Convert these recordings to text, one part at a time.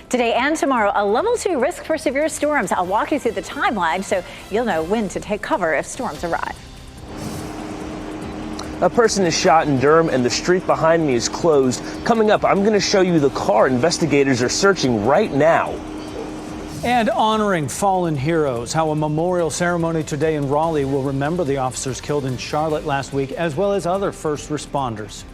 Today and tomorrow, a level 2 risk for severe storms. I'll walk you through the timeline so you'll know when to take cover if storms arrive. A person is shot in Durham and the street behind me is closed. Coming up, I'm going to show you the car investigators are searching right now. And honoring fallen heroes, how a memorial ceremony today in Raleigh will remember the officers killed in Charlotte last week, as well as other first responders.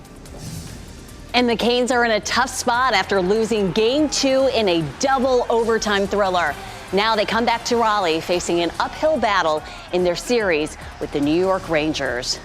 And the Canes are in a tough spot after losing Game 2 in a double overtime thriller. Now they come back to Raleigh facing an uphill battle in their series with the New York Rangers.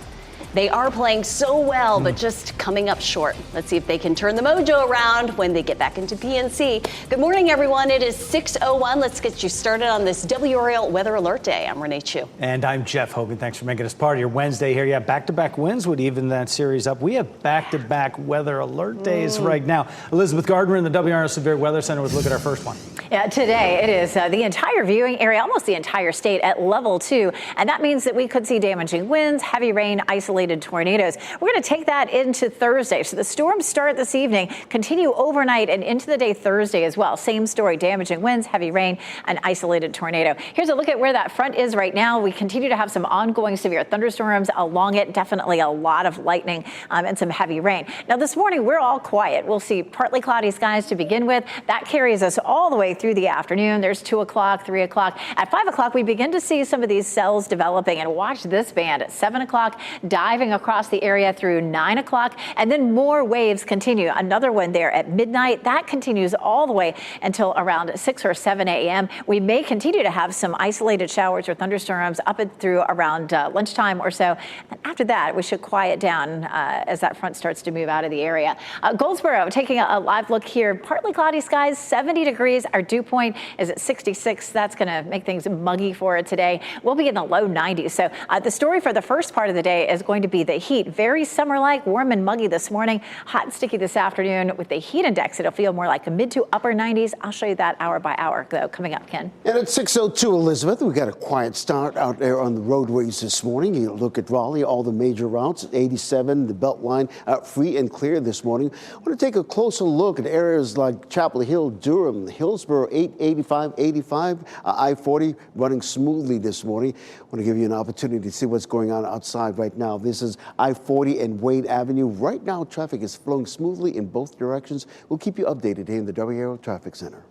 They are playing so well, but just coming up short. Let's see if they can turn the mojo around when they get back into PNC. Good morning, everyone. It is 6:01. Let's get you started on this WRAL Weather Alert Day. I'm Renee Chu. And I'm Jeff Hogan. Thanks for making us part of your Wednesday here. Yeah, back-to-back wins would even that series up. We have back-to-back weather alert days right now. Elizabeth Gardner in the WRAL Severe Weather Center with a look at our first one. Yeah, today it is the entire viewing area, almost the entire state at level 2. And that means that we could see damaging winds, heavy rain, isolated tornadoes. We're going to take that into Thursday. So the storms start this evening, continue overnight and into the day Thursday as well. Same story, damaging winds, heavy rain, and isolated tornado. Here's a look at where that front is right now. We continue to have some ongoing severe thunderstorms along it. Definitely a lot of lightning and some heavy rain. Now this morning, we're all quiet. We'll see partly cloudy skies to begin with. That carries us all the way through the afternoon. There's 2 o'clock, 3 o'clock. At 5 o'clock, we begin to see some of these cells developing. And watch this band at 7 o'clock, diving across the area through 9 o'clock. And then more waves continue. Another one there at midnight. That continues all the way until around 6 or 7 a.m. We may continue to have some isolated showers or thunderstorms up and through around lunchtime or so. And after that, we should quiet down as that front starts to move out of the area. Goldsboro, taking a live look here. Partly cloudy skies, 70 degrees. Our dew point is at 66. That's going to make things muggy for it today. We'll be in the low 90s. So the story for the first part of the day is going to be the heat. Very summer-like, warm and muggy this morning. Hot and sticky this afternoon. With the heat index, it'll feel more like a mid to upper 90s. I'll show you that hour by hour, though, coming up, Ken. And at 6:02, Elizabeth, we got a quiet start out there on the roadways this morning. You look at Raleigh, all the major routes, 87, the Beltline, free and clear this morning. I want to take a closer look at areas like Chapel Hill, Durham, Hillsborough, 885, 85, I-40 running smoothly this morning. I want to give you an opportunity to see what's going on outside right now. This is I-40 and Wayne Avenue. Right now, traffic is flowing smoothly in both directions. We'll keep you updated here in the WRAL Traffic Center.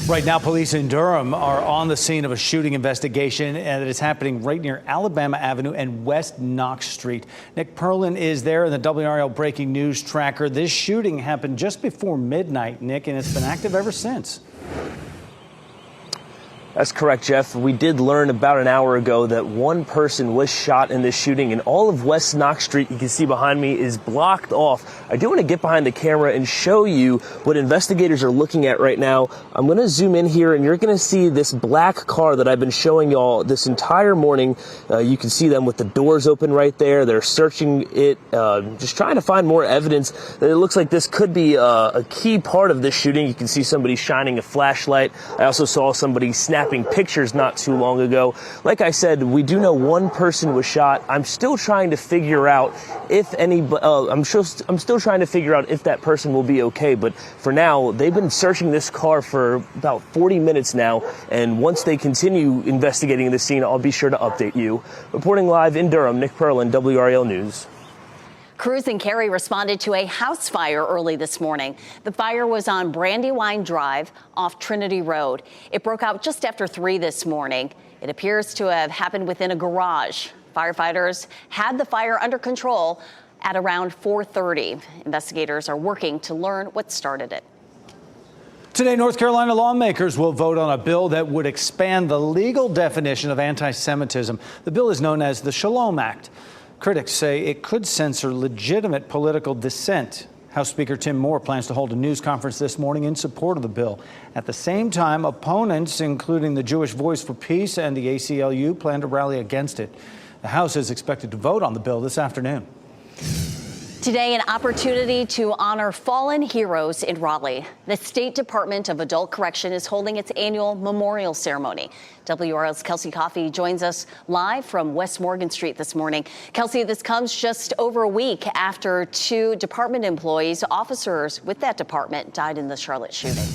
Right now, police in Durham are on the scene of a shooting investigation and it is happening right near Alabama Avenue and West Knox Street. Nick Perlin is there in the WRAL Breaking News Tracker. This shooting happened just before midnight, Nick, and it's been active ever since. That's correct, Jeff. We did learn about an hour ago that one person was shot in this shooting, and all of West Knox Street, you can see behind me, is blocked off. I do want to get behind the camera and show you what investigators are looking at right now. I'm going to zoom in here, and you're going to see this black car that I've been showing y'all this entire morning. You can see them with the doors open right there. They're searching it, just trying to find more evidence. It looks like this could be a key part of this shooting. You can see somebody shining a flashlight. I also saw somebody snapping pictures not too long ago. Like I said, we do know one person was shot. I'm still trying to figure out if I'm still trying to figure out if that person will be okay. But for now, they've been searching this car for about 40 minutes now. And once they continue investigating the scene, I'll be sure to update you. Reporting live in Durham, Nick Perlin, WRAL News. Crews in Cary responded to a house fire early this morning. The fire was on Brandywine Drive off Trinity Road. It broke out just after 3 this morning. It appears to have happened within a garage. Firefighters had the fire under control at around 4:30. Investigators are working to learn what started it. Today, North Carolina lawmakers will vote on a bill that would expand the legal definition of anti-Semitism. The bill is known as the Shalom Act. Critics say it could censor legitimate political dissent. House Speaker Tim Moore plans to hold a news conference this morning in support of the bill. At the same time, opponents, including the Jewish Voice for Peace and the ACLU, plan to rally against it. The House is expected to vote on the bill this afternoon. Today, an opportunity to honor fallen heroes in Raleigh. The State Department of Adult Correction is holding its annual memorial ceremony. WRAL's Kelsey Coffey joins us live from West Morgan Street this morning. Kelsey, this comes just over a week after 2 department employees, officers with that department, died in the Charlotte shooting.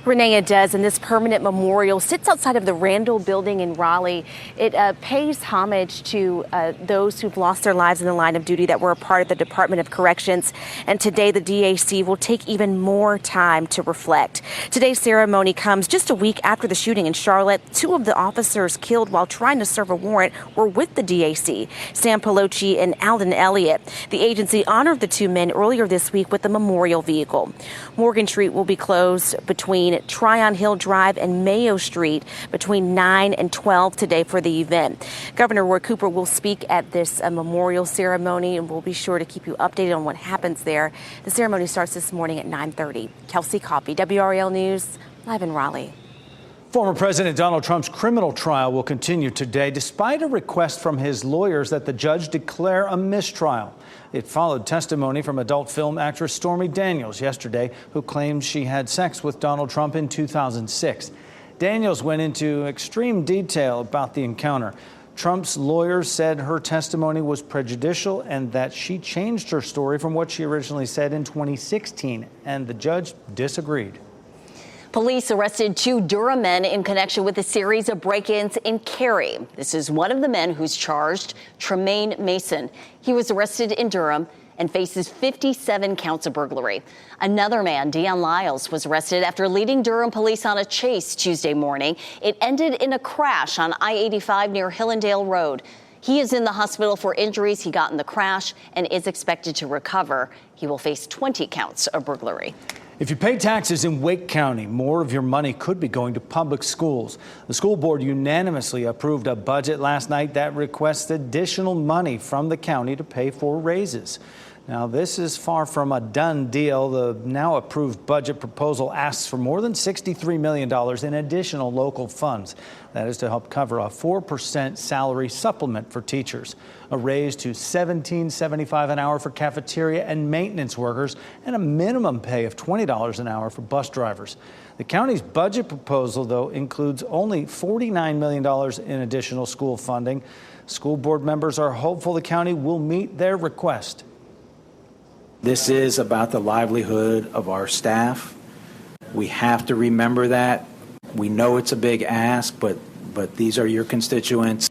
Renee, it does, and this permanent memorial sits outside of the Randall Building in Raleigh. It pays homage to those who've lost their lives in the line of duty that were a part of the Department of Corrections. And today, the DAC will take even more time to reflect. Today's ceremony comes just a week after the shooting in Charlotte. Two of the officers killed while trying to serve a warrant were with the DAC, Sam Pelosi and Alden Elliott. The agency honored the two men earlier this week with the memorial vehicle. Morgan Street will be closed between Tryon Hill Drive and Mayo Street between 9 and 12 today for the event. Governor Roy Cooper will speak at this memorial ceremony, and we'll be sure to keep you updated on what happens there. The ceremony starts this morning at 9:30. Kelsey Coffey, WRAL News, live in Raleigh. Former President Donald Trump's criminal trial will continue today, despite a request from his lawyers that the judge declare a mistrial. It followed testimony from adult film actress Stormy Daniels yesterday, who claimed she had sex with Donald Trump in 2006. Daniels went into extreme detail about the encounter. Trump's lawyers said her testimony was prejudicial and that she changed her story from what she originally said in 2016, and the judge disagreed. Police arrested two Durham men in connection with a series of break-ins in Cary. This is one of the men who's charged, Tremaine Mason. He was arrested in Durham and faces 57 counts of burglary. Another man, Dion Lyles, was arrested after leading Durham police on a chase Tuesday morning. It ended in a crash on I-85 near Hillendale Road. He is in the hospital for injuries he got in the crash and is expected to recover. He will face 20 counts of burglary. If you pay taxes in Wake County, more of your money could be going to public schools. The school board unanimously approved a budget last night that requests additional money from the county to pay for raises. Now, this is far from a done deal. The now approved budget proposal asks for more than $63 million in additional local funds. That is to help cover a 4% salary supplement for teachers, a raise to $17.75 an hour for cafeteria and maintenance workers, and a minimum pay of $20 an hour for bus drivers. The county's budget proposal, though, includes only $49 million in additional school funding. School board members are hopeful the county will meet their request. This is about the livelihood of our staff. We have to remember that. We know it's a big ask, but these are your constituents.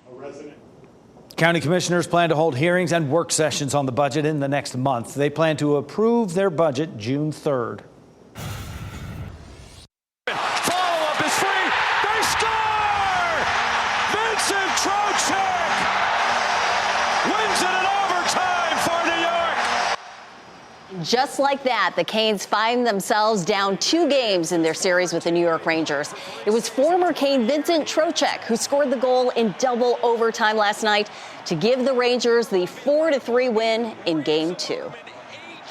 County commissioners plan to hold hearings and work sessions on the budget in the next month. They plan to approve their budget June 3rd. Follow-up is free. They score! Vincent Trocheck wins it in overtime for New York. Just like that, the Canes find themselves down 2 games in their series with the New York Rangers. It was former Cane Vincent Trocheck who scored the goal in double overtime last night to give the Rangers the 4-3 win in Game 2.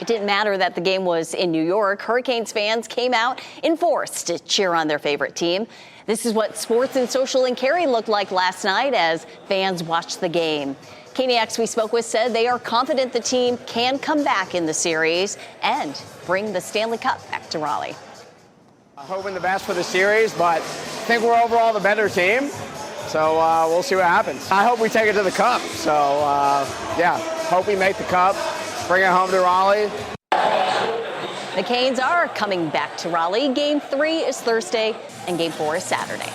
It didn't matter that the game was in New York. Hurricanes fans came out in force to cheer on their favorite team. This is what Sports and Social in Cary looked like last night as fans watched the game. Caniacs we spoke with said they are confident the team can come back in the series and bring the Stanley Cup back to Raleigh. Hoping the best for the series, but I think we're overall the better team. So we'll see what happens. I hope we take it to the Cup. So, yeah, hope we make the Cup, bring it home to Raleigh. The Canes are coming back to Raleigh. Game 3 is Thursday and Game 4 is Saturday.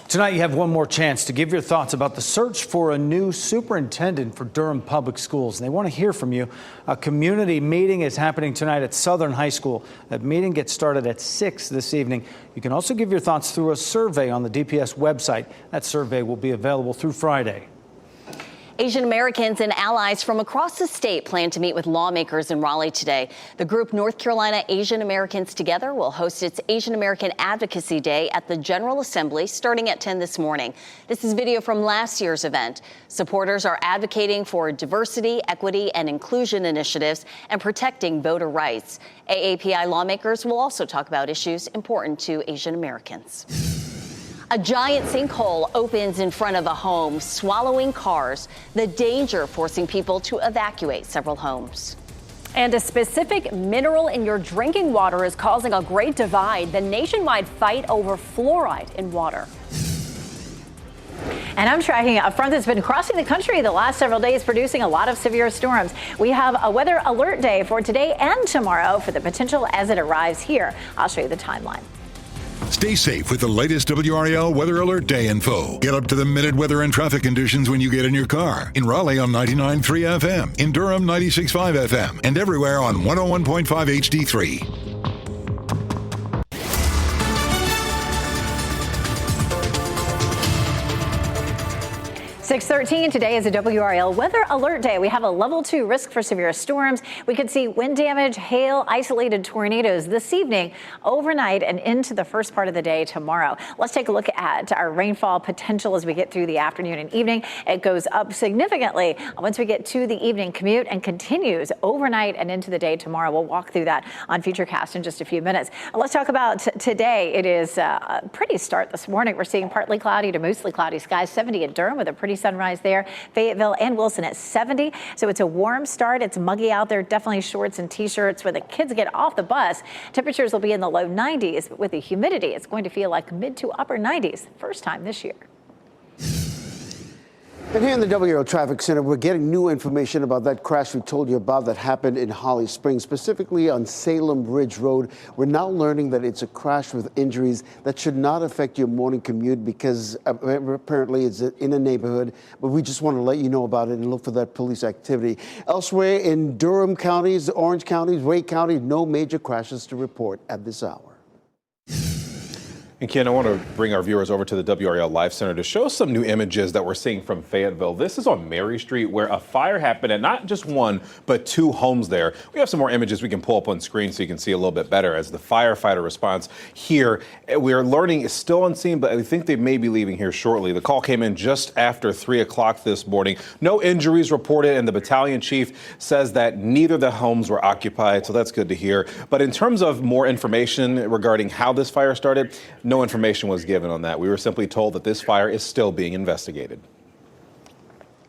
Tonight, you have one more chance to give your thoughts about the search for a new superintendent for Durham Public Schools. And they want to hear from you. A community meeting is happening tonight at Southern High School. That meeting gets started at 6 this evening. You can also give your thoughts through a survey on the DPS website. That survey will be available through Friday. Asian Americans and allies from across the state plan to meet with lawmakers in Raleigh today. The group North Carolina Asian Americans Together will host its Asian American Advocacy Day at the General Assembly starting at 10 this morning. This is video from last year's event. Supporters are advocating for diversity, equity, and inclusion initiatives and protecting voter rights. AAPI lawmakers will also talk about issues important to Asian Americans. A giant sinkhole opens in front of a home, swallowing cars. The danger forcing people to evacuate several homes. And a specific mineral in your drinking water is causing a great divide. The nationwide fight over fluoride in water. And I'm tracking a front that's been crossing the country the last several days, producing a lot of severe storms. We have a weather alert day for today and tomorrow for the potential as it arrives here. I'll show you the timeline. Stay safe with the latest WRAL Weather Alert Day info. Get up to the minute weather and traffic conditions when you get in your car. In Raleigh on 99.3 FM, in Durham 96.5 FM, and everywhere on 101.5 HD3. 6:13 today is a WRAL Weather Alert Day. We have a level 2 risk for severe storms. We could see wind damage, hail, isolated tornadoes this evening, overnight, and into the first part of the day tomorrow. Let's take a look at our rainfall potential as we get through the afternoon and evening. It goes up significantly once we get to the evening commute and continues overnight and into the day tomorrow. We'll walk through that on Futurecast in just a few minutes. Let's talk about today. It is a pretty start this morning. We're seeing partly cloudy to mostly cloudy skies, 70 in Durham with a pretty sunrise there. Fayetteville and Wilson at 70. So it's a warm start. It's muggy out there. Definitely shorts and t-shirts when the kids get off the bus. Temperatures will be in the low 90s. But with the humidity, it's going to feel like mid to upper 90s. First time this year. And here in the WRAL Traffic Center, we're getting new information about that crash we told you about that happened in Holly Springs, specifically on Salem Ridge Road. We're now learning that it's a crash with injuries that should not affect your morning commute because apparently it's in a neighborhood. But we just want to let you know about it and look for that police activity. Elsewhere in Durham counties, Orange counties, Wake County, no major crashes to report at this hour. And Ken, I want to bring our viewers over to the WRAL Live Center to show some new images that we're seeing from Fayetteville. This is on Mary Street where a fire happened at not just one, but two homes there. We have some more images we can pull up on screen so you can see a little bit better as the firefighter response here. We are learning is still on scene, but I think they may be leaving here shortly. The call came in just after 3 o'clock this morning. No injuries reported, and the battalion chief says that neither of the homes were occupied, so that's good to hear. But in terms of more information regarding how this fire started, no information was given on that. We were simply told that this fire is still being investigated.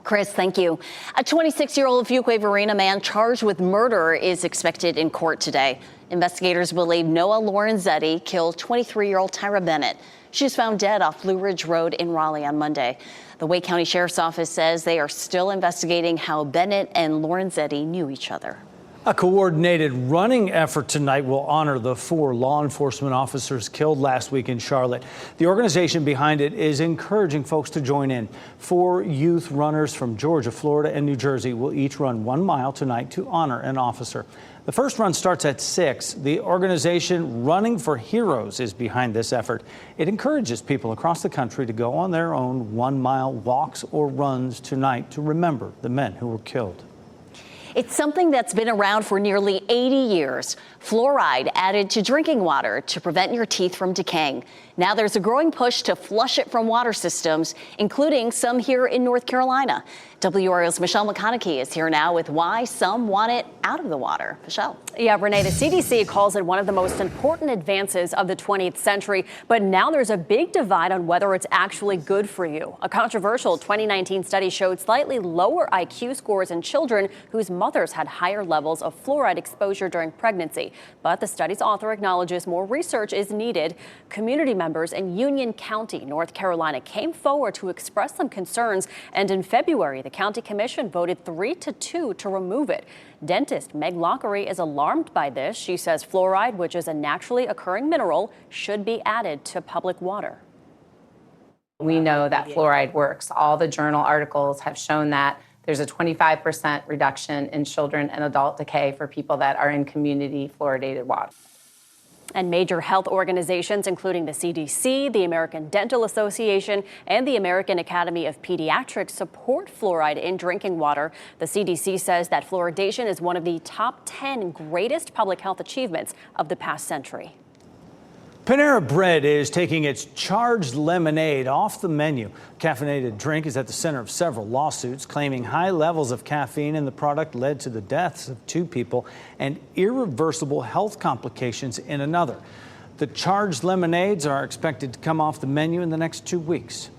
Chris, thank you. A 26-year-old Fuquay-Varina man charged with murder is expected in court today. Investigators believe Noah Lorenzetti killed 23-year-old Tyra Bennett. She was found dead off Blue Ridge Road in Raleigh on Monday. The Wake County Sheriff's Office says they are still investigating how Bennett and Lorenzetti knew each other. A coordinated running effort tonight will honor the 4 law enforcement officers killed last week in Charlotte. The organization behind it is encouraging folks to join in. 4 youth runners from Georgia, Florida, and New Jersey will each run 1 mile tonight to honor an officer. The first run starts at 6. The organization Running for Heroes is behind this effort. It encourages people across the country to go on their own 1-mile walks or runs tonight to remember the men who were killed. It's something that's been around for nearly 80 years. Fluoride added to drinking water to prevent your teeth from decaying. Now there's a growing push to flush it from water systems, including some here in North Carolina. WRAL's Michelle McConaughey is here now with why some want it out of the water. Michelle. Yeah, Renee, the CDC calls it one of the most important advances of the 20th century. But now there's a big divide on whether it's actually good for you. A controversial 2019 study showed slightly lower IQ scores in children whose mothers had higher levels of fluoride exposure during pregnancy. But the study's author acknowledges more research is needed. Community members in Union County, North Carolina, came forward to express some concerns. And in February, the county commission voted 3-2 to remove it. Dentist Meg Lockery is alarmed by this. She says fluoride, which is a naturally occurring mineral, should be added to public water. We know that fluoride works. All the journal articles have shown that. There's a 25% reduction in children and adult decay for people that are in community fluoridated water. And major health organizations, including the CDC, the American Dental Association, and the American Academy of Pediatrics, support fluoride in drinking water. The CDC says that fluoridation is one of the top 10 greatest public health achievements of the past century. Panera Bread is taking its charged lemonade off the menu. Caffeinated drink is at the center of several lawsuits claiming high levels of caffeine in the product led to the deaths of 2 people and irreversible health complications in another. The charged lemonades are expected to come off the menu in the next 2 weeks.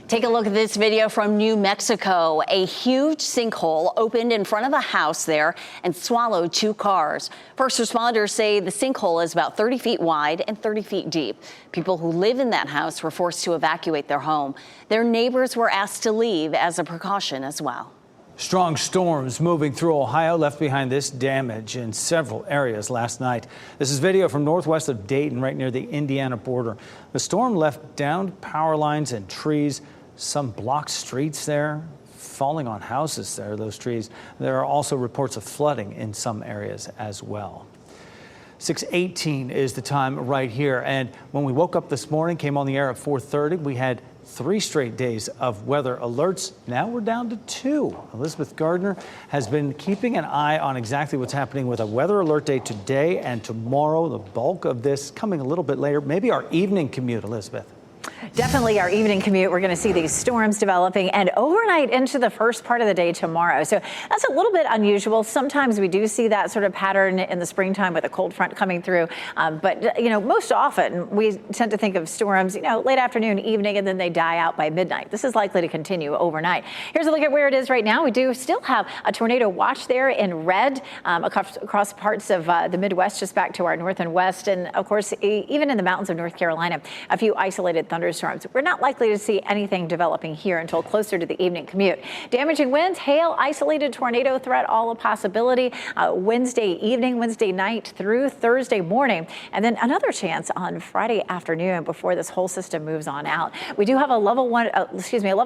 Take a look at this video from New Mexico. A huge sinkhole opened in front of a house there and swallowed 2 cars. First responders say the sinkhole is about 30 feet wide and 30 feet deep. People who live in that house were forced to evacuate their home. Their neighbors were asked to leave as a precaution as well. Strong storms moving through Ohio left behind this damage in several areas last night. This is video from northwest of Dayton, right near the Indiana border. The storm left downed power lines and trees. Some blocked streets there, falling on houses there, those trees. There are also reports of flooding in some areas as well. 6:18 is the time right here. And when we woke up this morning, came on the air at 4:30, we had 3 straight days of weather alerts. Now we're down to 2. Elizabeth Gardner has been keeping an eye on exactly what's happening with a weather alert day today and tomorrow. The bulk of this coming a little bit later, maybe our evening commute, Elizabeth. Definitely our evening commute. We're going to see these storms developing and overnight into the first part of the day tomorrow. So that's a little bit unusual. Sometimes we do see that sort of pattern in the springtime with a cold front coming through. But, most often we tend to think of storms, late afternoon, evening, and then they die out by midnight. This is likely to continue overnight. Here's a look at where it is right now. We do still have a tornado watch there in red across parts of the Midwest, just back to our north and west. And, of course, even in the mountains of North Carolina, a few isolated thunderstorms. We're not likely to see anything developing here until closer to the evening commute. Damaging winds, hail, isolated tornado threat, all a possibility. Wednesday evening, Wednesday night through Thursday morning, and then another chance on Friday afternoon before this whole system moves on out. We do have a level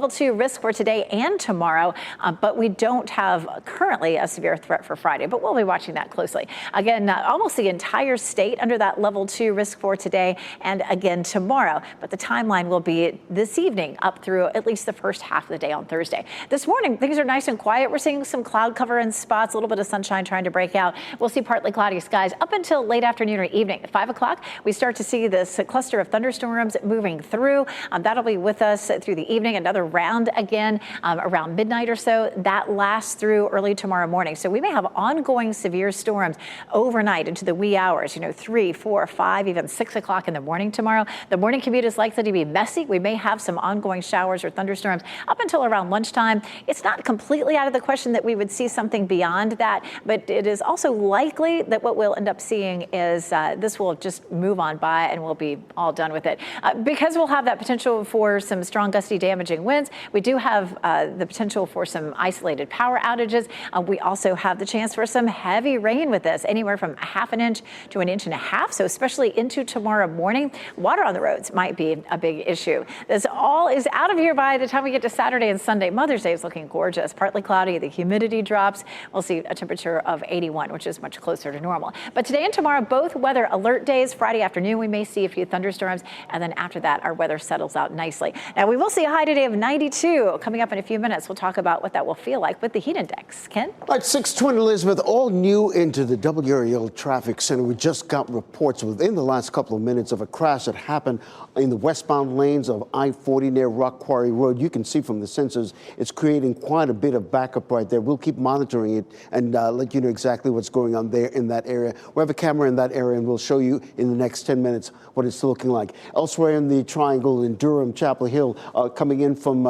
2 risk for today and tomorrow, but we don't have currently a severe threat for Friday, but we'll be watching that closely. Again, almost the entire state under that level 2 risk for today and again tomorrow, but the timeline will be this evening up through at least the first half of the day on Thursday. This morning, things are nice and quiet. We're seeing some cloud cover in spots, a little bit of sunshine trying to break out. We'll see partly cloudy skies up until late afternoon or evening. At 5 o'clock, we start to see this cluster of thunderstorms moving through. That'll be with us through the evening. Another round again around midnight or so. That lasts through early tomorrow morning. So we may have ongoing severe storms overnight into the wee hours, 3, 4, 5, even 6 o'clock in the morning tomorrow. The morning commute is likely to be messy. We may have some ongoing showers or thunderstorms up until around lunchtime. It's not completely out of the question that we would see something beyond that, but it is also likely that what we'll end up seeing is this will just move on by and we'll be all done with it. Because we'll have that potential for some strong gusty damaging winds, we do have the potential for some isolated power outages. We also have the chance for some heavy rain with this, anywhere from a half an inch to an inch and a half. So especially into tomorrow morning, water on the roads might be a big issue. This all is out of here by the time we get to Saturday and Sunday. Mother's Day is looking gorgeous. Partly cloudy. The humidity drops. We'll see a temperature of 81, which is much closer to normal. But today and tomorrow, both weather alert days. Friday afternoon, we may see a few thunderstorms. And then after that, our weather settles out nicely. Now, we will see a high today of 92. Coming up in a few minutes, we'll talk about what that will feel like with the heat index. Ken? Like 6:20, Elizabeth, all new into the WRAL traffic center. We just got reports within the last couple of minutes of a crash that happened in the westbound lanes of I-40 near Rock Quarry Road. You can see from the sensors, it's creating quite a bit of backup right there. We'll keep monitoring it and let you know exactly what's going on there in that area. We have a camera in that area and we'll show you in the next 10 minutes what it's looking like. Elsewhere in the triangle in Durham, Chapel Hill, coming in from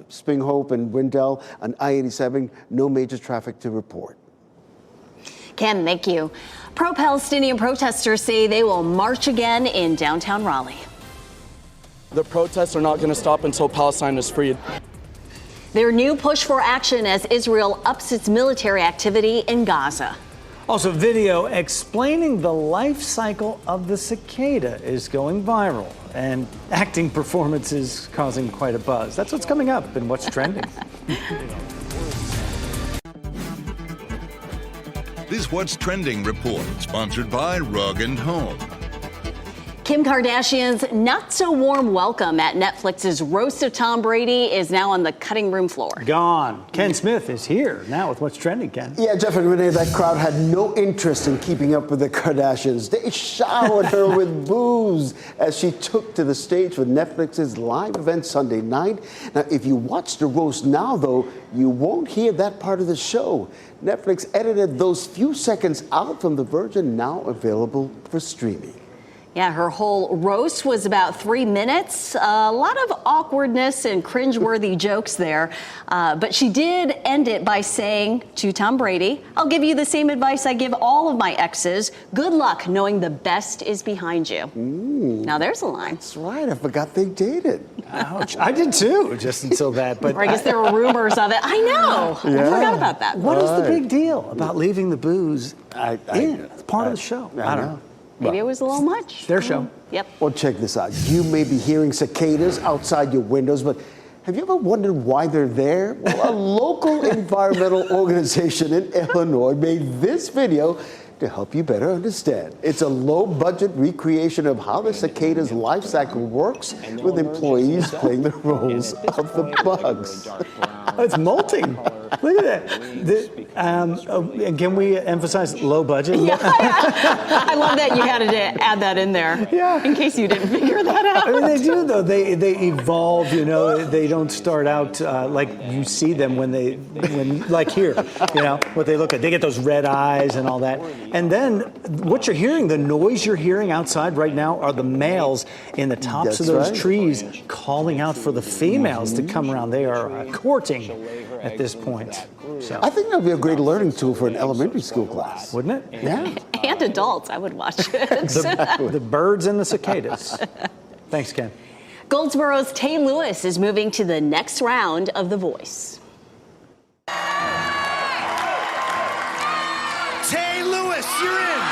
Spring Hope and Wendell on I-87, no major traffic to report. Ken, thank you. Pro-Palestinian protesters say they will march again in downtown Raleigh. The protests are not going to stop until Palestine is freed. Their new push for action as Israel ups its military activity in Gaza. Also, video explaining the life cycle of the cicada is going viral, and acting performances causing quite a buzz. That's what's coming up and what's trending. This What's Trending report, sponsored by Rug & Home. Kim Kardashian's not-so-warm welcome at Netflix's Roast of Tom Brady is now on the cutting room floor. Gone. Ken Smith is here now with What's Trending, Ken. Yeah, Jeff and Renee, that crowd had no interest in keeping up with the Kardashians. They showered her with booze as she took to the stage for Netflix's live event Sunday night. Now, if you watch the roast now, though, you won't hear that part of the show. Netflix edited those few seconds out from the version now available for streaming. Yeah, her whole roast was about 3 minutes. A lot of awkwardness and cringeworthy jokes there. But she did end it by saying to Tom Brady, "I'll give you the same advice I give all of my exes. Good luck knowing the best is behind you." Now there's a line. That's right. I forgot they dated. Ouch. I did too, just until that. But Or I guess there were rumors of it. I know. I forgot about that. What is the big deal about leaving the booze in? It's part of the show. I don't know. Maybe it was a little much. Their show. Yep. Well, check this out. You may be hearing cicadas outside your windows, but have you ever wondered why they're there? Well, a local environmental organization in Illinois made this video to help you better understand. It's a low-budget recreation of how the cicada's life cycle works, with employees playing the roles of the bugs. It's molting. Look at that. Can we emphasize low budget? Yeah, I love that you had to add that in there. Yeah. In case you didn't figure that out. I mean, they do, though. They evolve, you know. They don't start out like you see them when like here, you know, what they look at. They get those red eyes and all that. And then what you're hearing, the noise you're hearing outside right now are the males in the tops of those trees calling out for the females to come around. They are courting at this point. So. I think that'd be a great learning tool for an elementary school class. Wouldn't it? Yeah. And adults, I would watch it. The birds and the cicadas. Thanks, Ken. Goldsboro's Tay Lewis is moving to the next round of The Voice. Tay Lewis, you're in.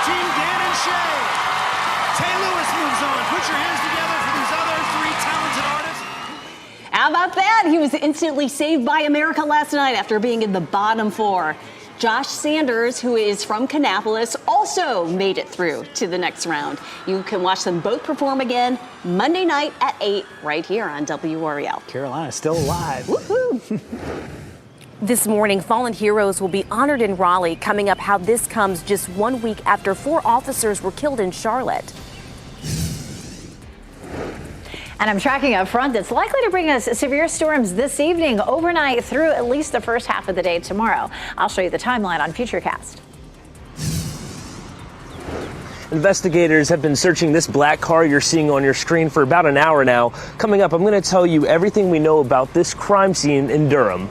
Team Dan and Shay. Tay Lewis moves on. Put your hands together for these other three talented artists. How about that? He was instantly saved by America last night after being in the bottom four. Josh Sanders, who is from Kannapolis, also made it through to the next round. You can watch them both perform again Monday night at 8 right here on WRAL. Carolina still alive. Woohoo! This morning, fallen heroes will be honored in Raleigh. Coming up, how this comes just 1 week after 4 officers were killed in Charlotte. And I'm tracking a front that's likely to bring us severe storms this evening, overnight through at least the first half of the day tomorrow. I'll show you the timeline on Futurecast. Investigators have been searching this black car you're seeing on your screen for about an hour now. Coming up, I'm going to tell you everything we know about this crime scene in Durham.